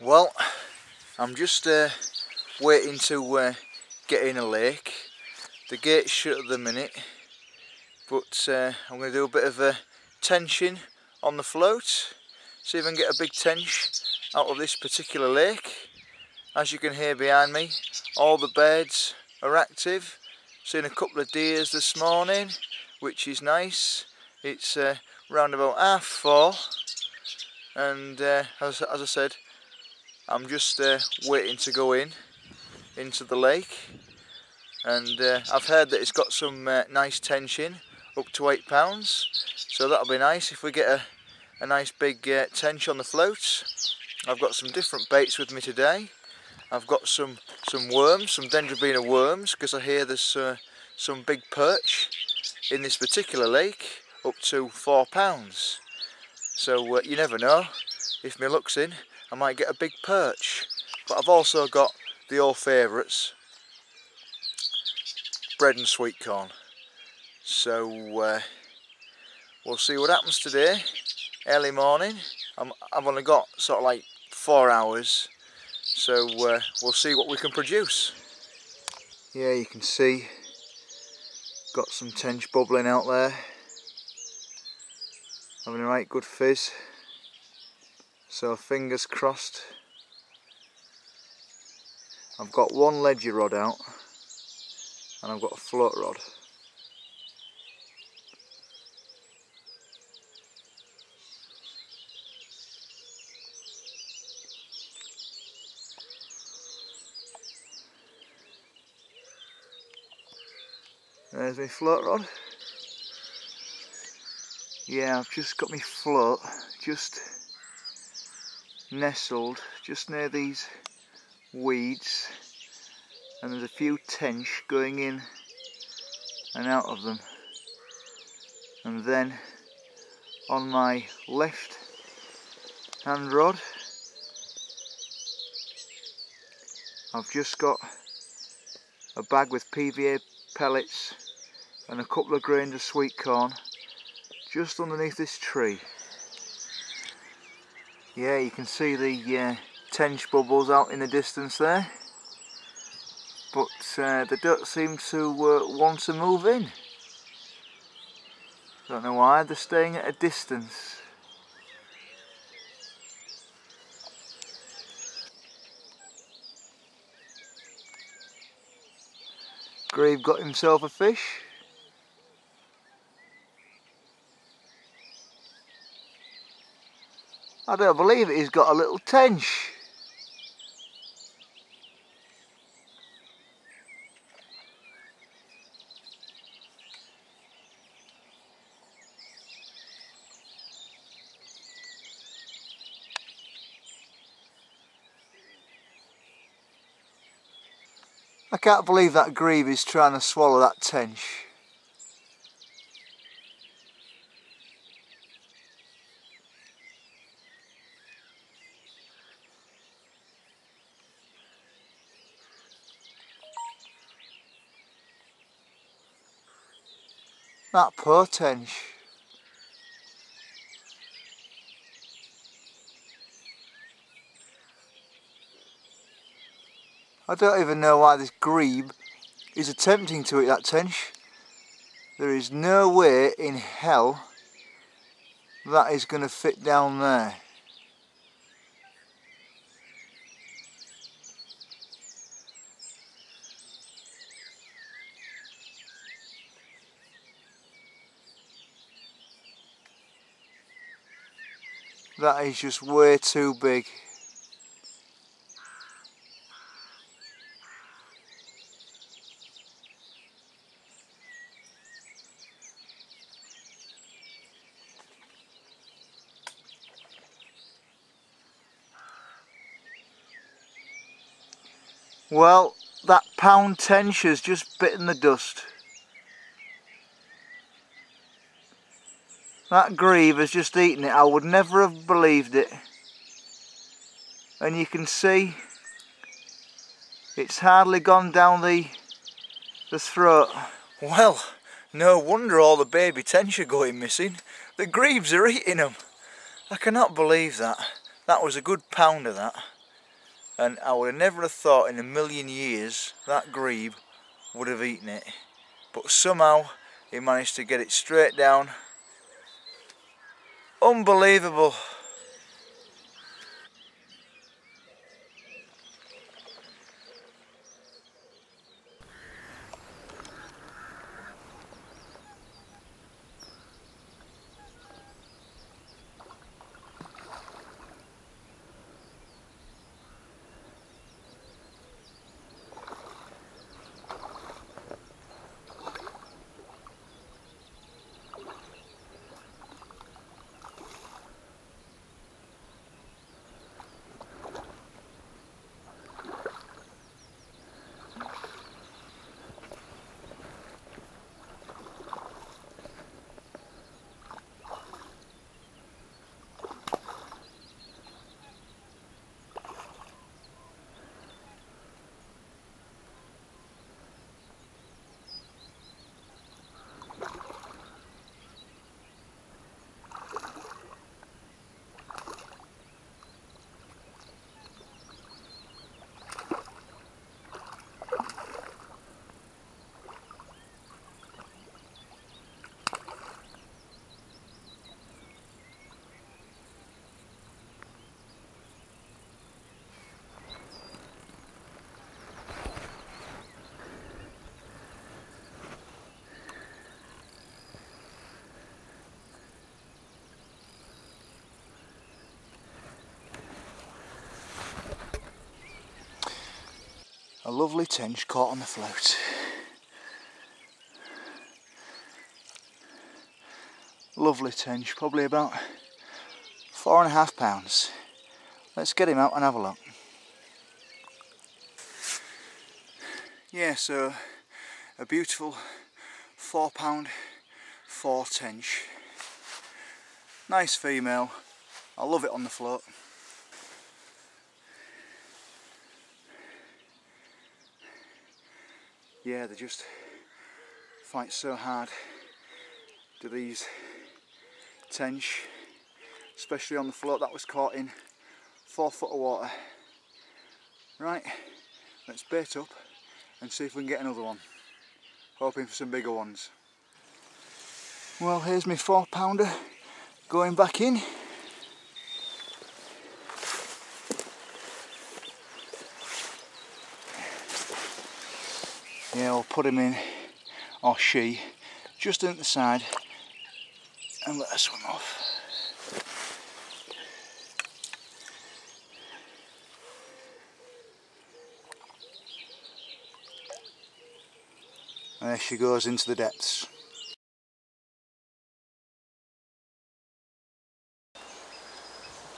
Well, I'm just waiting to get in a lake. The gate's shut at the minute, but I'm going to do a bit of tenching on the float, see if I can get a big tench out of this particular lake. As you can hear behind me, all the beds are active. Seen a couple of deers this morning, which is nice. It's round about 4:30, and as I said, I'm just waiting to go into the lake, and I've heard that it's got some nice tenching, up to £8, so that'll be nice if we get a nice big tench on the float. I've got some different baits with me today. I've got some worms, some dendrobina worms, because I hear there's some big perch in this particular lake, up to £4. So you never know, if my luck's in, I might get a big perch. But I've also got the old favourites, bread and sweet corn. So we'll see what happens today, early morning. I've only got sort of like 4 hours, so we'll see what we can produce. Yeah, you can see, got some tench bubbling out there, having a right good fizz. So fingers crossed. I've got one ledger rod out, and I've got a float rod. There's my float rod. Yeah, I've just got my float just nestled just near these weeds, and there's a few tench going in and out of them. And then on my left hand rod, I've just got a bag with PVA pellets and a couple of grains of sweet corn just underneath this tree. Yeah, you can see the tench bubbles out in the distance there, but they don't seem to want to move in. Don't know why, they're staying at a distance. Grebe got himself a fish. I don't believe it, he's got a little tench. I can't believe that Grebe is trying to swallow that tench. That poor tench. I don't even know why this Grebe is attempting to eat that tench. There is no way in hell that is going to fit down there. That is just way too big. Well, that pound tench has just bitten the dust. That Grebe has just eaten it. I would never have believed it. And you can see it's hardly gone down the throat. Well, no wonder all the baby tench are going missing. The Grebes are eating them. I cannot believe that. That was a good pounder, that. and I would never have thought in a million years that grebe would have eaten it, but somehow he managed to get it straight down. Unbelievable. A lovely tench caught on the float. Lovely tench, probably about 4.5 pounds. Let's get him out and have a look. Yeah, so a beautiful 4 pound 4 tench. Nice female. I love it on the float. Yeah, they just fight so hard to these tench, especially on the float that was caught in 4 foot of water. Right, let's bait up and see if we can get another one. Hoping for some bigger ones. Well, here's my 4 pounder going back in. Yeah, we'll put him in, or she, just in the side and let her swim off. And there she goes into the depths.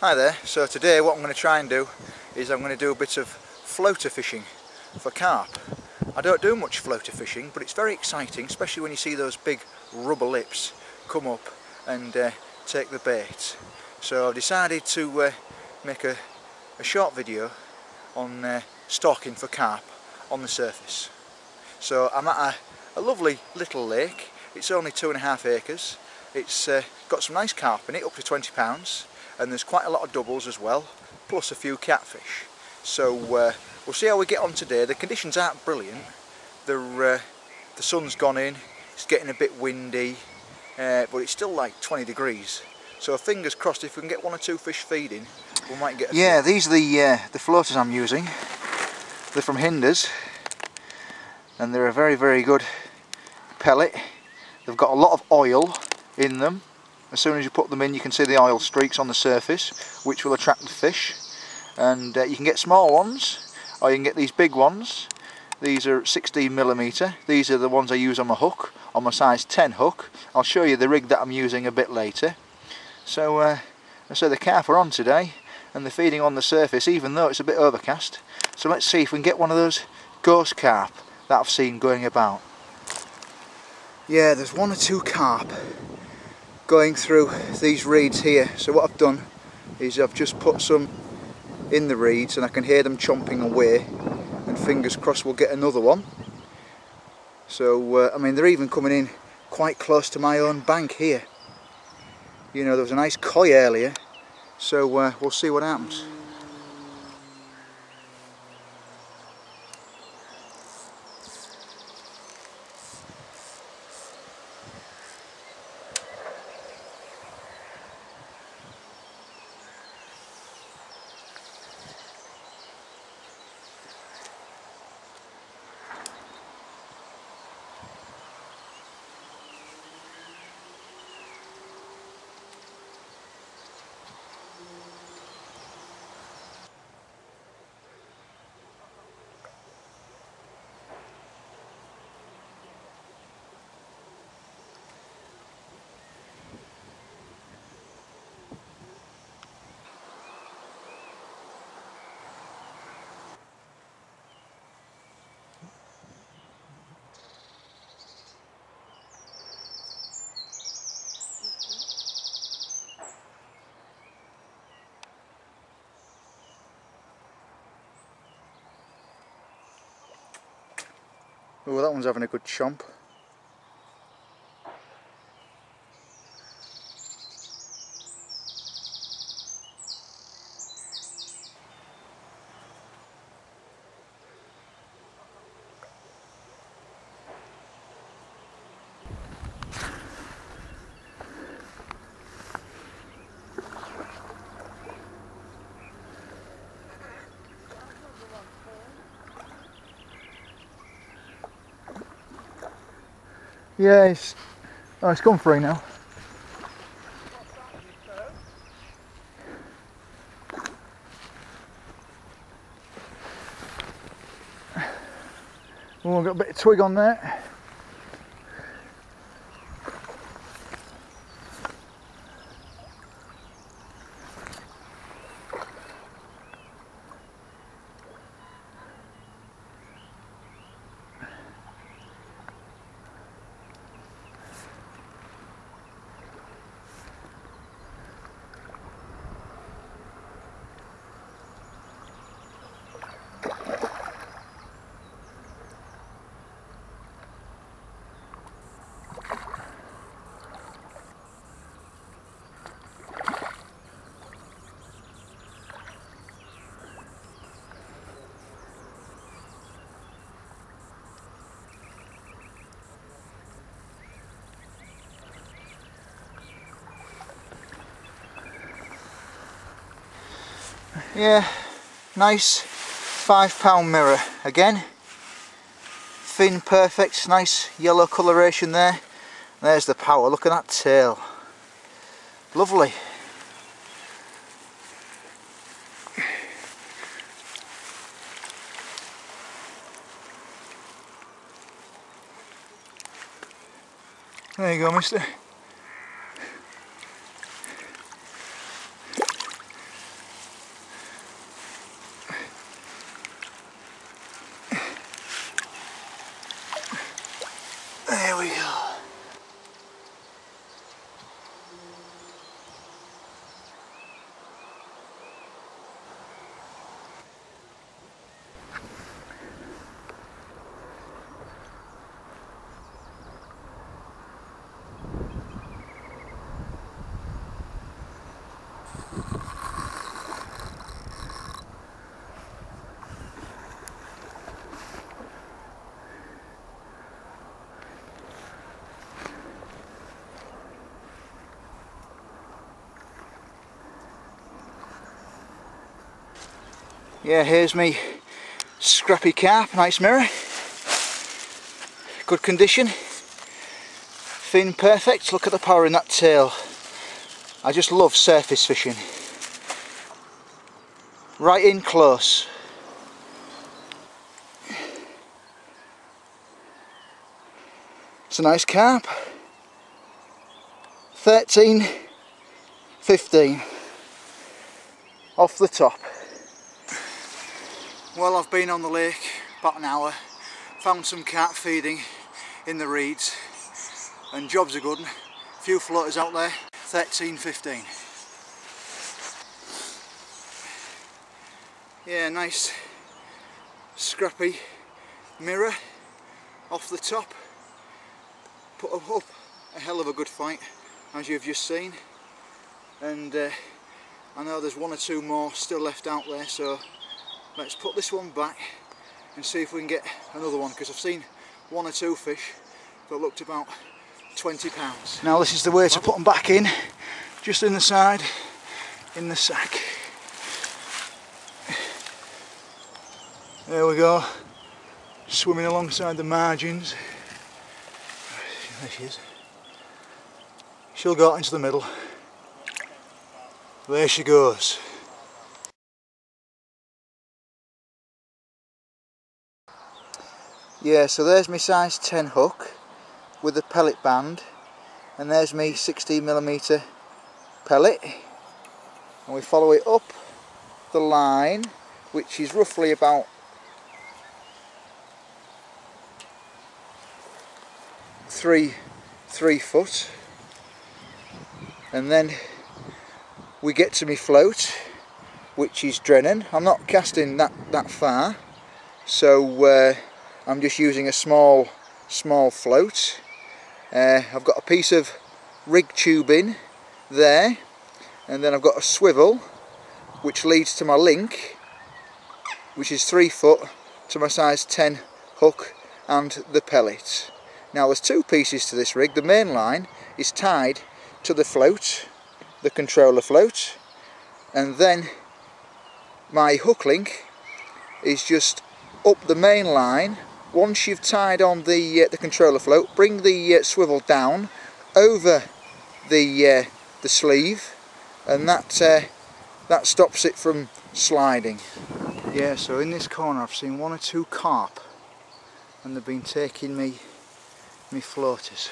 Hi there, so today what I'm going to try and do is I'm going to do a bit of floater fishing for carp. I don't do much floater fishing, but it's very exciting, especially when you see those big rubber lips come up and take the bait. So I've decided to make a short video on stalking for carp on the surface. So I'm at a lovely little lake. It's only 2.5 acres. It's got some nice carp in it, up to 20 pounds, and there's quite a lot of doubles as well, plus a few catfish. So we'll see how we get on today. The conditions aren't brilliant. The sun's gone in, it's getting a bit windy, but it's still like 20 degrees. So fingers crossed, if we can get 1 or 2 fish feeding, we might get a Yeah, few. these are the floaters I'm using. They're from Hinders, and they're a very, very good pellet. They've got a lot of oil in them. As soon as you put them in, you can see the oil streaks on the surface, which will attract the fish. And you can get small ones, or you can get these big ones. These are 16mm. These are the ones I use on my hook, on my size 10 hook. I'll show you the rig that I'm using a bit later. So the carp are on today, and they're feeding on the surface, even though it's a bit overcast. So let's see if we can get one of those ghost carp that I've seen going about. Yeah, there's 1 or 2 carp going through these reeds here. So what I've done is I've just put some in the reeds, and I can hear them chomping away, and fingers crossed we'll get another one. So I mean, they're even coming in quite close to my own bank here. You know, there was a nice koi earlier, so we'll see what happens. Oh, that one's having a good chomp. Yeah, it's gone free now. Oh, I've got a bit of twig on there. Yeah, nice £5 mirror again. Fin perfect, nice yellow coloration there. There's the power, look at that tail. Lovely. There you go, mister. There we go. Yeah, here's me scrappy carp, nice mirror, good condition, fin perfect, look at the power in that tail. I just love surface fishing. Right in close. It's a nice carp. 13.15 off the top. Well, I've been on the lake about an hour, found some carp feeding in the reeds, and jobs are good. A few floaters out there, 13.15. Yeah, nice scrappy mirror off the top. Put up a hell of a good fight, as you've just seen, and I know there's one or two more still left out there, so let's put this one back and see if we can get another one, because I've seen one or two fish that looked about 20 pounds. Now this is the way to put them back in, just in the side, in the sack. There we go, swimming alongside the margins. There she is. She'll go out into the middle. There she goes. Yeah, so there's my size 10 hook with a pellet band, and there's me 16mm pellet, and we follow it up the line, which is roughly about 3 foot, and then we get to my float, which is Drennan. I'm not casting that far, so I'm just using a small float. I've got a piece of rig tubing there, and then I've got a swivel which leads to my link, which is 3 foot, to my size 10 hook and the pellet. Now there's 2 pieces to this rig. The main line is tied to the float, the controller float, and then my hook link is just up the main line. Once you've tied on the controller float, bring the swivel down over the sleeve, and that stops it from sliding. Yeah, so in this corner I've seen 1 or 2 carp, and they've been taking me floaters.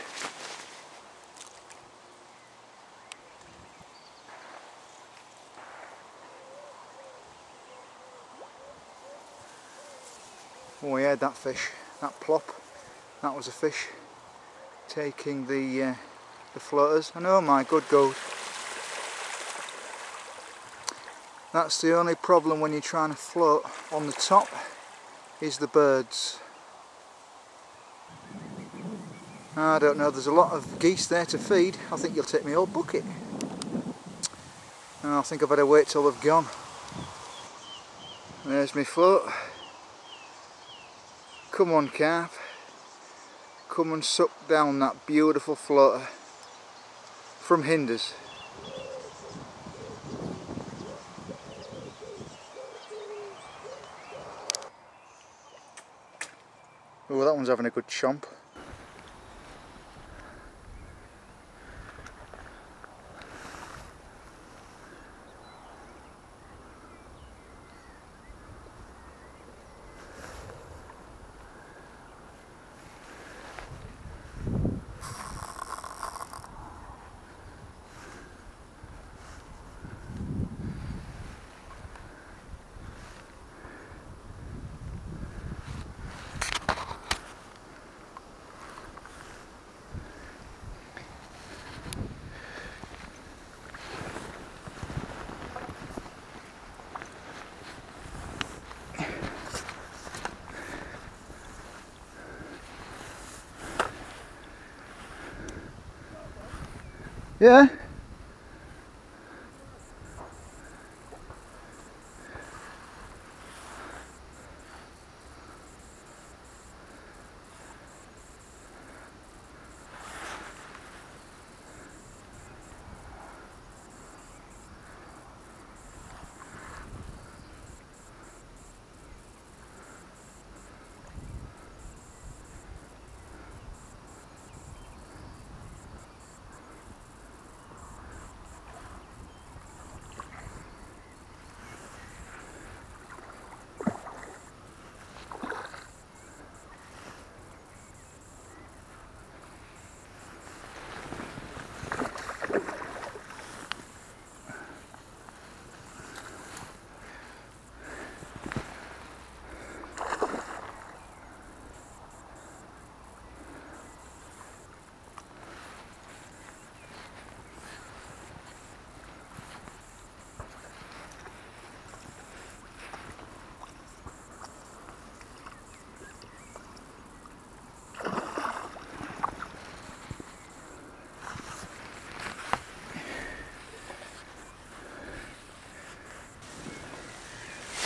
Oh, I heard that fish, that plop. That was a fish taking the floaters. And oh my good God, that's the only problem when you're trying to float on the top, is the birds. I don't know, there's a lot of geese there to feed. I think you'll take me whole bucket. I think I better wait till they've gone. There's my float. Come on, carp. Come and suck down that beautiful floater from Hinders. Oh, that one's having a good chomp. Yeah?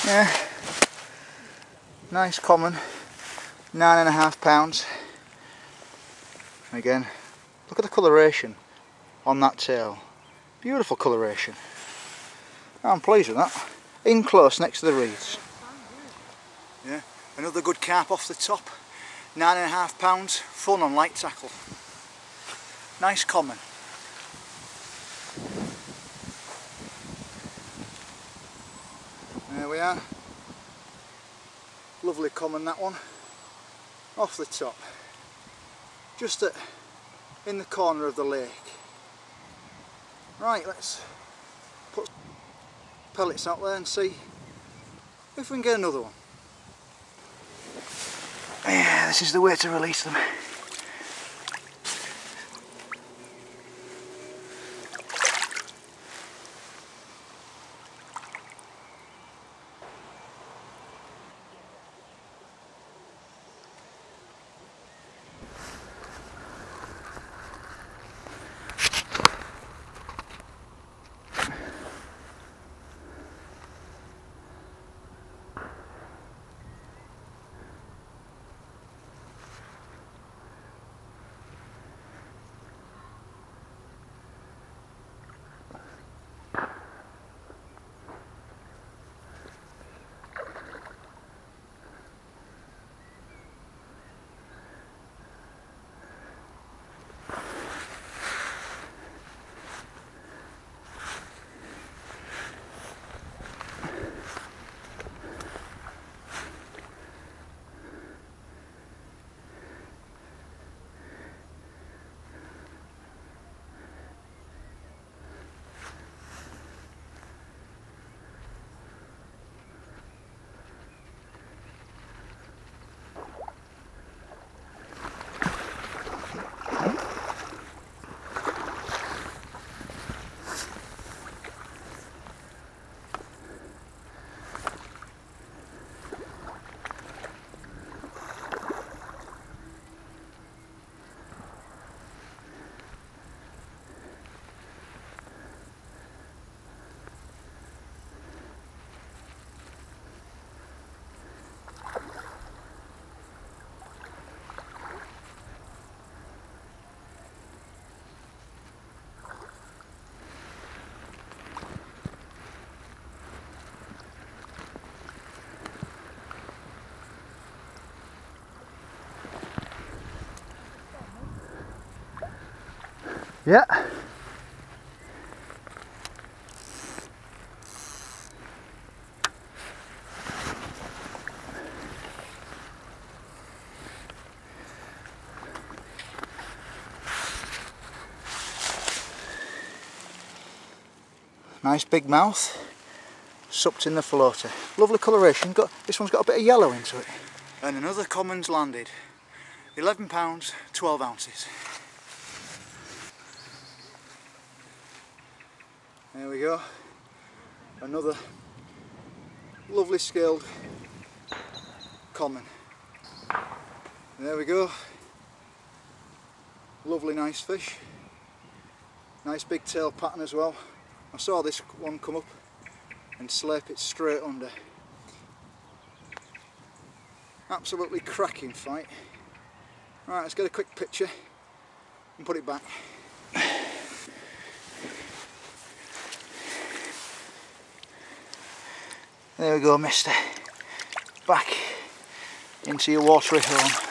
Yeah, nice common, 9.5 pounds. Again, look at the coloration on that tail, beautiful coloration. I'm pleased with that. In close next to the reeds. Yeah, another good carp off the top, 9.5 pounds, fun on light tackle. Nice common. There we are. Lovely common, that one. Off the top. Just in the corner of the lake. Right, let's put pellets out there and see if we can get another one. Yeah, this is the way to release them. Yeah. Nice big mouth, sucked in the floater. Lovely coloration. This one's got a bit of yellow into it. And another common's landed. 11 pounds, 12 ounces. There we go. Another lovely scaled common. There we go. Lovely nice fish. Nice big tail pattern as well. I saw this one come up and slurp it straight under. Absolutely cracking fight. Right, let's get a quick picture and put it back. There we go, mister. Back into your watery home.